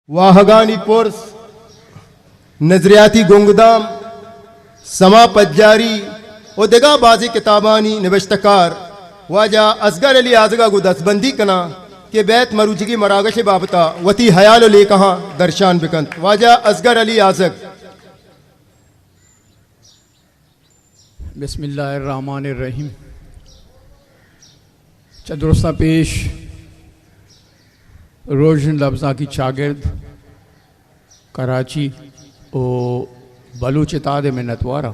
वाहगानी पुरस नजरियाती गुंगदाम समा पज्जारी और दगा बाजी किताबानी नवश्तकार वाजा असगर अली आजगा गु दसबंदी कना के बैत मरूजगी मरागश बाबता वती हयाल ले कहा दर्शान बिकंत वाजा असगर अली आजग। बिस्मिल्लाहिर्रहमानिर्रहीम। चदुरुस्ता पेश रोशन लफ्ज़ा की शागिर्द कराची और बलूच ताद मिन्नतवारा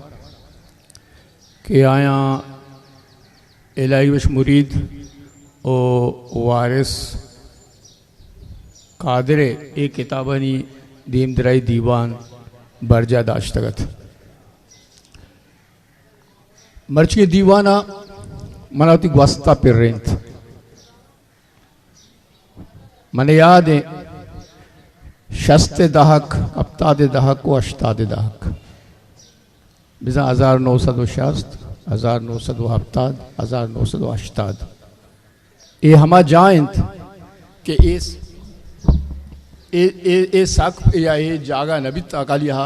के आया इलाही वश मुरीद और वारिस कादरे एक किताबनी दीम दराई दीवान बरजा दाश्तगत मर्च के दीवाना मनाती ग्वास्ता पिर्रेंत मने याद है शस्ते दहक अफ्ताद दहक व अश्ताद दहक बिजा 1960 1970 1980 ये हमा जायंत कि ए साक या ये जागा नबी ताकाली हा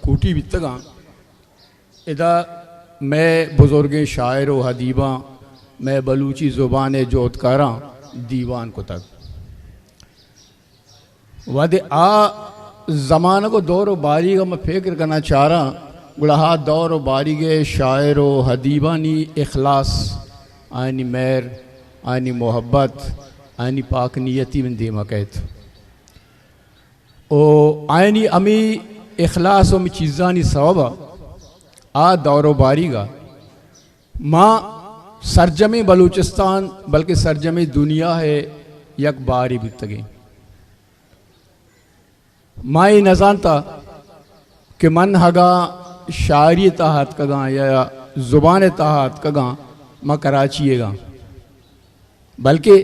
कूटी बितगा इदा मैं बुजुर्ग शायर व हदीबा मैं बलूची ज़ुबान जोतकारा दीवान को तक वादे आ ज़माना को दौर बारी का मैं फिक्र करना चाह रहा गुड़हा दौर बारी के शायर व हदीबानी इखलास आनी मैर आनी मोहब्बत आनी पाक नियती में दीमा कहत ओ आनी अमी इखलास व चीज़ानी सवबा आ दौर बारी का माँ सरजमी बलूचिस्तान बल्कि सरजमी दुनिया है यक बारी बितगे माई न जानता कि मन हगा शायरी तहत कगा या ज़ुबान तहत कगा माँ कराचीएगा बल्कि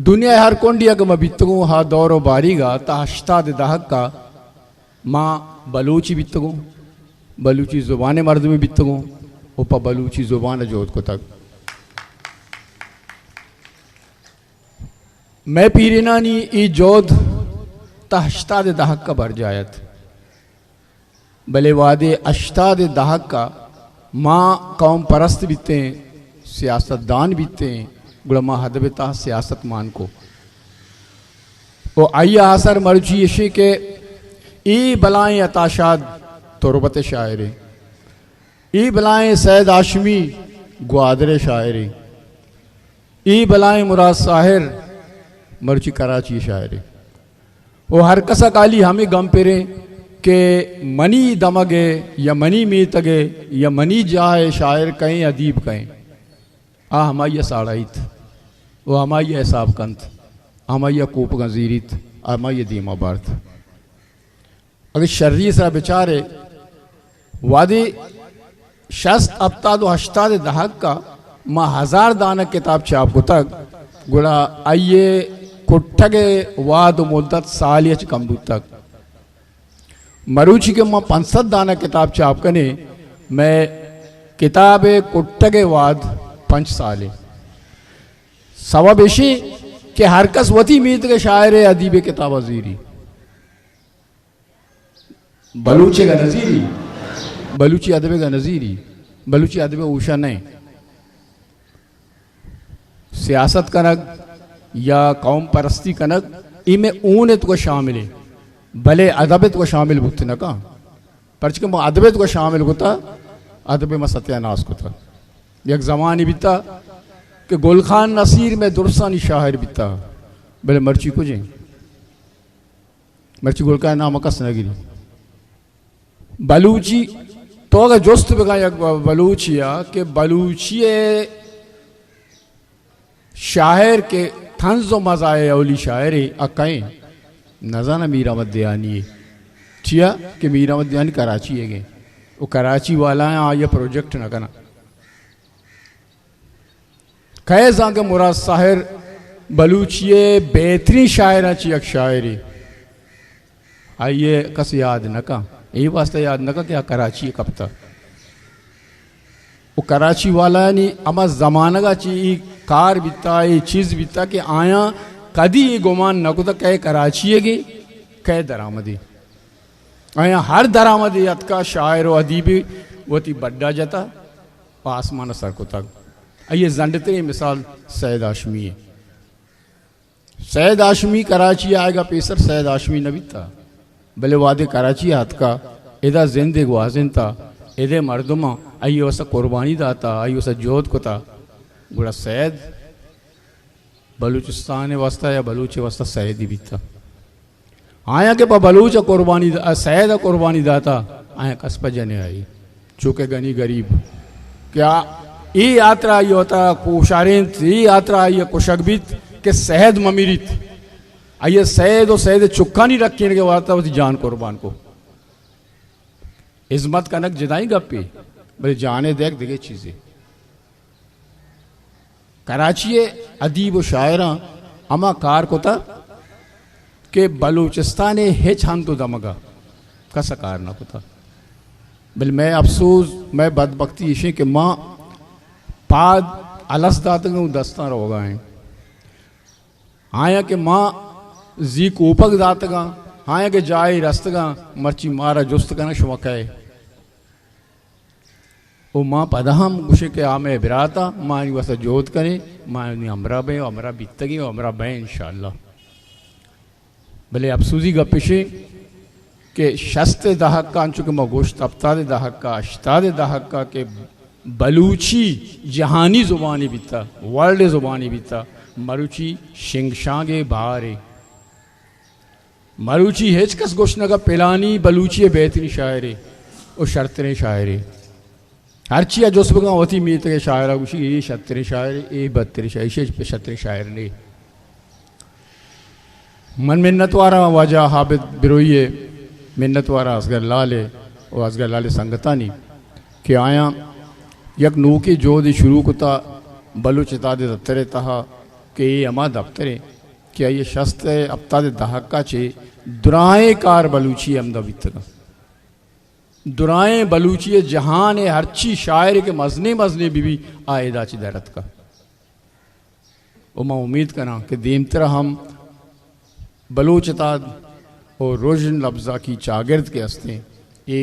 दुनिया हर कोंडिया का मैं बितगूँ हा दौर बारीगा ताश्ताद दहक का माँ बलूची बितगूँ बलूची ज़ुबान मर्द में बितगूँ उपा बलूची ज़ुबान जोत को तक मैं पीरिनानी ई जोध तहश्ताद दहक का बर जायत भले वादे अश्ताद दहक का माँ कौम परस्त बीते सियासतदान बीते गुलमा हदबता सियासत मान को वो आइया आसर मर्जी यशी के ई बलाएं अताशाद तुरबत शायरी ई बलाएं सैद आशमी ग्वादर शायरी ई बलाएं मुराद साहिर मर्ची कराची शायरी वो हर कसा काली हमें गम पेरे के मनी दमगे या मनी मीतगे या मनी जाए शायर कहें अदीब कहें आ हमारी साड़ाइत वो हमारी हिसाब कंत हमारी कोप गजीरित हमारी दीमा बार्थ अगर शर्री सा बेचारे वादे शस्त अफ्ताद व अश्ताद दहक का माँ 1000 दानक किताब छाप को तक गुड़ा आइए कुट्ठगे वाद मुद्दत साल या कम दूर तक मरूची के माँ 500 दाना किताब छाप कने मैं किताब कुट्ठगे वाद 5 साल सवा बेशी के हरकस वती मीत के शायर अदीब किताब वजीरी बलूचे का नजीरी बलूची अदबे का नजीरी बलूची अदबे ऊषा नहीं सियासत कनक या कौम परस्ती कनक इमें ऊन को शामिल है भले अदबत को शामिल बुत न का परच के अदबत को शामिल होता अदब में सत्यानाश को था एक ज़मानी बीता कि गुलखान नसीर में दुरसानी शायर बीता भले मर्ची को जे मर्ची गुल का नाम कस नगिरी बलूची तो अगर जोस्त बेगा बलूचिया के बलूची शायर के थंजो मज़ाए अवली शायरी अकाएं नजाना मीरा मद्यानी छिया कि मीरा मद्यानी कराची है गए वो कराची वाला है ये प्रोजेक्ट ना करना कहे जाके मुराद साहिर बलूचिए बेहतरीन शायर अच्छी एक शायरी आइए कस याद न का यही वास्ते याद न का क्या कराची कब तक वो कराची वाला नहीं अमा ज़माना का ची कार बीता ये चीज़ बीता कि आया कदी ये गुमान न को तो कहे कराची है कि कै दरामदी અહીંયા હર દરામદી અતકા શાયરો અદીબી વતી બड्डा જતા આસમાન સરકો તક ये जंडतरी मिसाल सैयद हाशमी है। सैयद हाशमी कराची आएगा पेसर सैयद हाशमी नबी था भले वादे कराची हाथ का एदा जिंदे वाजिन था एदे मर्दमा आई वसा कुर्बानी दाता आई वसा जोध को था गुड़ा सैयद बलूचिस्तान वास्ता या बलूच वास्ता सैयद ही भी था आया के पा बलूच कुर्बानी सैयद कुर्बानी दाता आया कस्बा जने आई चूँकि गनी गरीब क्या ये यात्रा ये होता कुशारिंत ये यात्रा ये कुशकबित के सहद ममीरित आइए सैद और सैद चुक्का नहीं रखने के वार्ता होती जान कुर्बान को इज्मत कनक जिदाई गप्पी बोले जाने देख देखे चीजें कराची अदीब व शायरा अमा कार को था कि बलूचिस्तान हे छान तो दमगा कसा कार ना को था बोले मैं अफसोस मैं बदबख्ती इशे के माँ पाद अलस दातगा दस्ता रोगा हैं आया के माँ जी कोपक दातगा आया के जाए रस्तगा मर्ची मारा जुस्त का न शुमकाए ओ माँ पदहम गुशे के आमे बिराता माँ वसा जोत करे माँ अमरा बे अमरा बीतगी अमरा बे इंशाअल्लाह भले अफसूजी गपिशे के शस्ते दहक का चुके माँ गोश्त अफ्ताद दहक का अश्ताद दहक का के बलूची जहानी ज़ुबानी बीता वर्ल्ड ज़ुबानी बीता मरुची शिंगशांगे बारे मरुची हेचकस गोशना का पिलानी बलूची बेहतरी शायरे और शर्तरे शायरे हरचिया जोसबगा होती मीत के शायरा गुशी ये शतरे शायरे ये बत्तरे शायरे पे शतरे शायर ने मन मिन्नत वारा वाजा हाबिद बिरोइये मिन्नत वारा असगर लाले और असगर लाले संगतानी के आया यक नू के जो दे शुरू कोता बलूच तादे दफ्तरे तहा के ये अमा दफ्तरे क्या ये शस्त अब्ताद दहक्का चे दुराए कार बलूची अमदा बितगा दुराए बलूची जहान हरची शायर के मजने मजने बीबी आयदा ची दरत का और मैं उम्मीद करा कि देम तरह हम बलूच ताद और रोशन लफ्ज़ा की चागिर्द के हस्ते ये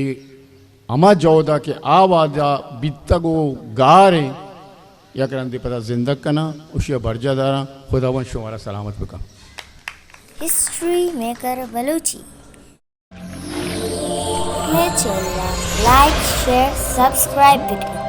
अमा जौदा के आवाजा बितगो गारे या करंदे पता जिंदग कना उशिया बरजा दारा खुदावन शुमारा सलामत बका हिस्ट्री मेकर बलूची ने चला लाइक शेयर सब्सक्राइब बटन